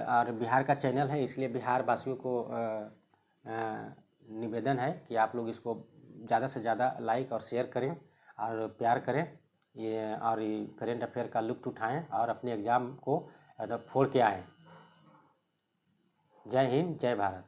और बिहार का चैनल है, इसलिए बिहार वासियों को निवेदन है कि आप लोग इसको ज़्यादा से ज़्यादा लाइक और शेयर करें और प्यार करें। ये करेंट अफेयर का लुत्फ़ उठाएं और अपने एग्ज़ाम को फोड़ के आएँ। जय हिंद, जय भारत।